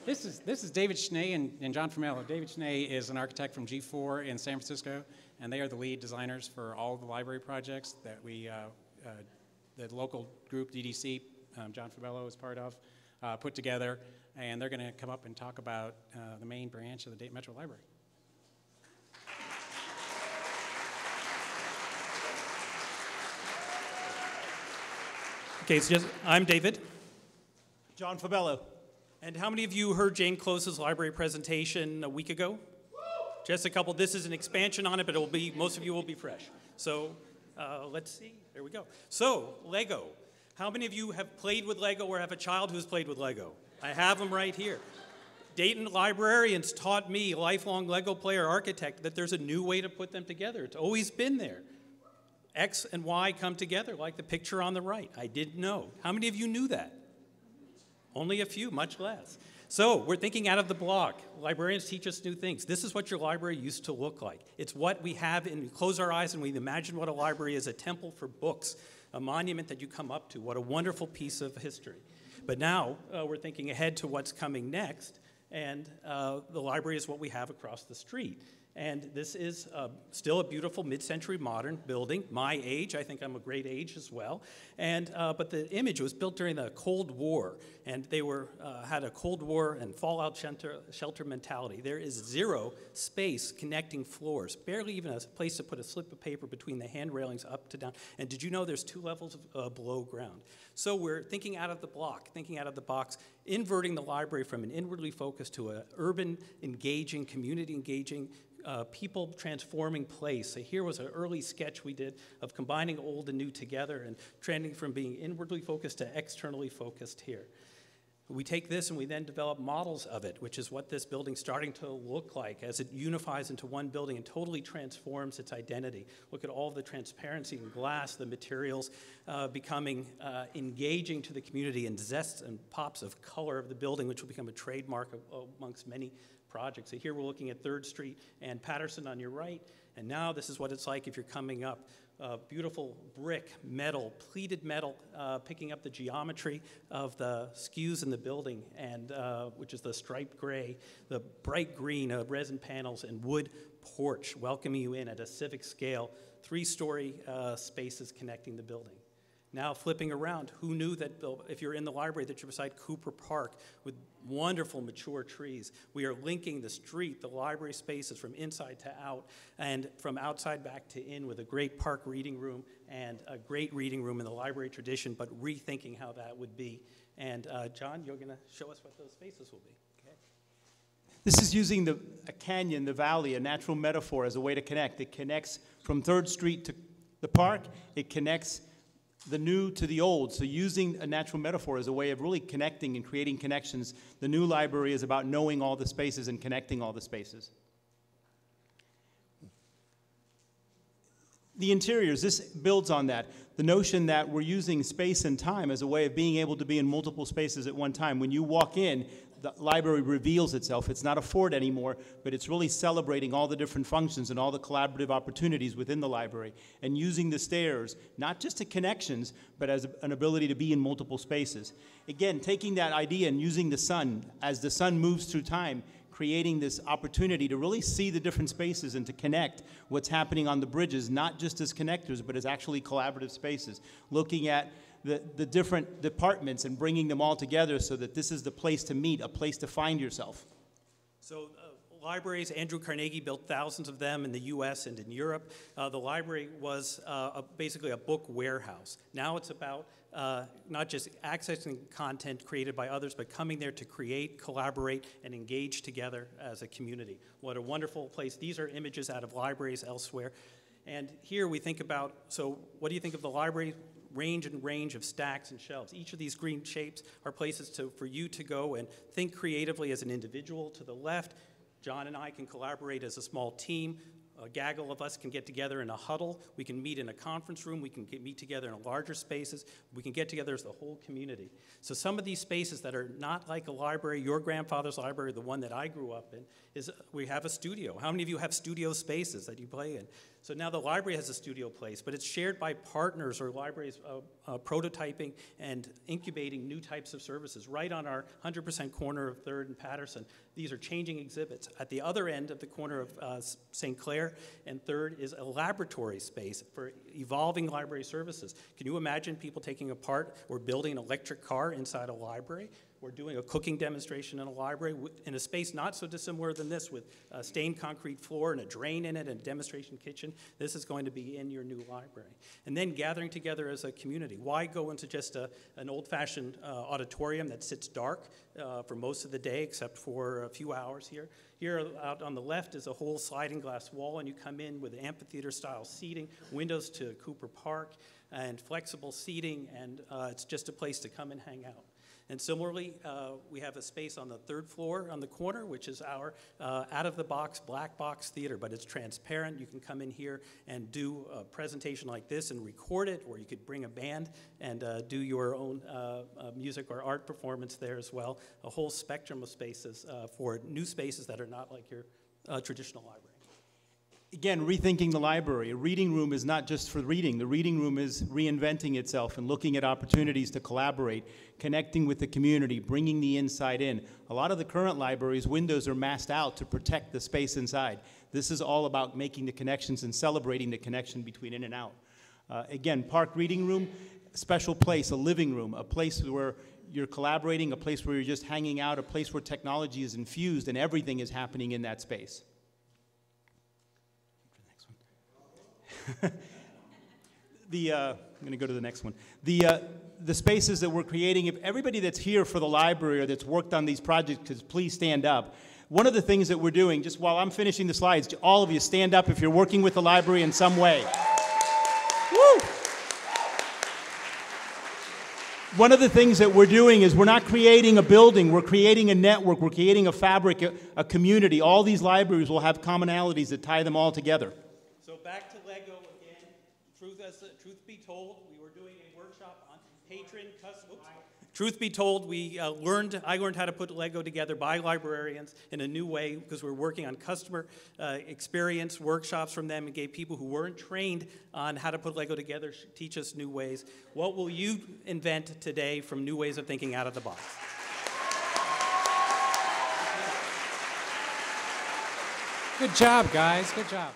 This is David Schnee and John Formello. David Schnee is an architect from G4 in San Francisco, and they are the lead designers for all of the library projects that the local group DDC, John Formello is part of, put together, and they're going to come up and talk about the main branch of the Dayton Metro Library. Okay, so I'm David. John Formello. And how many of you heard Jane Close's library presentation a week ago? Just a couple. This is an expansion on it, but most of you will be fresh. So let's see. There we go. So, Lego. How many of you have played with Lego or have a child who's played with Lego? I have them right here. Dayton librarians taught me, lifelong Lego player architect, that there's a new way to put them together. It's always been there. X and Y come together like the picture on the right. I didn't know. How many of you knew that? Only a few, much less. So we're thinking out of the block. Librarians teach us new things. This is what your library used to look like. It's what we have, and we close our eyes and we imagine what a library is, a temple for books, a monument that you come up to. What a wonderful piece of history. But now we're thinking ahead to what's coming next, and the library is what we have across the street. And this is still a beautiful mid-century modern building, my age. I think I'm a great age as well. And but the image was built during the Cold War, and they had a Cold War and fallout shelter mentality. There is zero space connecting floors, barely even a place to put a slip of paper between the hand railings up to down. And did you know there's 2 levels of below ground? So we're thinking out of the block, thinking out of the box, inverting the library from an inwardly focused to an urban engaging, community engaging, people transforming place. So here was an early sketch we did of combining old and new together and trending from being inwardly focused to externally focused here. We take this and we then develop models of it, which is what this building's starting to look like as it unifies into one building and totally transforms its identity. Look at all the transparency and glass, the materials becoming engaging to the community, and zests and pops of color of the building, which will become a trademark amongst many projects. So here we're looking at 3rd Street and Patterson on your right, and now this is what it's like if you're coming up. Beautiful brick, metal, pleated metal, picking up the geometry of the skews in the building, and which is the striped gray, the bright green resin panels, and wood porch welcoming you in at a civic scale, 3-story spaces connecting the building. Now flipping around, who knew that if you're in the library that you're beside Cooper Park with wonderful mature trees? We are linking the street, the library spaces from inside to out, and from outside back to in with a great park reading room and a great reading room in the library tradition, but rethinking how that would be. And John, you're going to show us what those spaces will be. Okay. This is using a canyon, the valley, a natural metaphor as a way to connect. It connects from 3rd Street to the park. It connects the new to the old. So using a natural metaphor as a way of really connecting and creating connections. The new library is about knowing all the spaces and connecting all the spaces. The interiors, this builds on that. The notion that we're using space and time as a way of being able to be in multiple spaces at one time. When you walk in, the library reveals itself. It's not a fort anymore, but it's really celebrating all the different functions and all the collaborative opportunities within the library, and using the stairs, not just to connections, but as an ability to be in multiple spaces. Again, taking that idea and using the sun, as the sun moves through time, creating this opportunity to really see the different spaces and to connect what's happening on the bridges, not just as connectors, but as actually collaborative spaces. Looking at the different departments and bringing them all together so that this is the place to meet, a place to find yourself. So libraries, Andrew Carnegie built thousands of them in the US and in Europe. The library was basically a book warehouse. Now it's about not just accessing content created by others, but coming there to create, collaborate, and engage together as a community. What a wonderful place. These are images out of libraries elsewhere. And here we think about, so what do you think of the library? Range of stacks and shelves. Each of these green shapes are places for you to go and think creatively as an individual. To the left, John and I can collaborate as a small team. A gaggle of us can get together in a huddle. We can meet in a conference room. We can meet together in larger spaces. We can get together as the whole community. So some of these spaces that are not like a library, your grandfather's library, the one that I grew up in, is we have a studio. How many of you have studio spaces that you play in? So now the library has a studio place, but it's shared by partners or libraries prototyping and incubating new types of services right on our 100% corner of 3rd and Patterson. These are changing exhibits. At the other end of the corner of St. Clair and 3rd is a laboratory space for evolving library services. Can you imagine people taking apart or building an electric car inside a library? We're doing a cooking demonstration in a library in a space not so dissimilar than this, with a stained concrete floor and a drain in it and a demonstration kitchen. This is going to be in your new library. And then gathering together as a community. Why go into just an old-fashioned auditorium that sits dark for most of the day, except for a few hours here? Here out on the left is a whole sliding glass wall, and you come in with amphitheater-style seating, windows to Cooper Park, and flexible seating, and it's just a place to come and hang out. And similarly, we have a space on the 3rd floor on the corner, which is our out-of-the-box black box theater, but it's transparent. You can come in here and do a presentation like this and record it, or you could bring a band and do your own music or art performance there as well. A whole spectrum of spaces for new spaces that are not like your traditional library. Again, rethinking the library. A reading room is not just for reading. The reading room is reinventing itself and looking at opportunities to collaborate, connecting with the community, bringing the inside in. A lot of the current libraries' windows are masked out to protect the space inside. This is all about making the connections and celebrating the connection between in and out. Again, Park Reading Room, special place, a living room, a place where you're collaborating, a place where you're just hanging out, a place where technology is infused and everything is happening in that space. I'm going to go to the next one. The spaces that we're creating, if everybody that's here for the library or that's worked on these projects could please stand up. One of the things that we're doing, just while I'm finishing the slides, all of you stand up if you're working with the library in some way. Woo! One of the things that we're doing is we're not creating a building, we're creating a network, we're creating a fabric, a community. All these libraries will have commonalities that tie them all together. So back to Lego again. Truth be told, we were doing a workshop on patron custom. Truth be told, I learned how to put Lego together by librarians in a new way because we're working on customer experience workshops from them and gave people who weren't trained on how to put Lego together teach us new ways. What will you invent today from new ways of thinking out of the box? Good job, guys. Good job.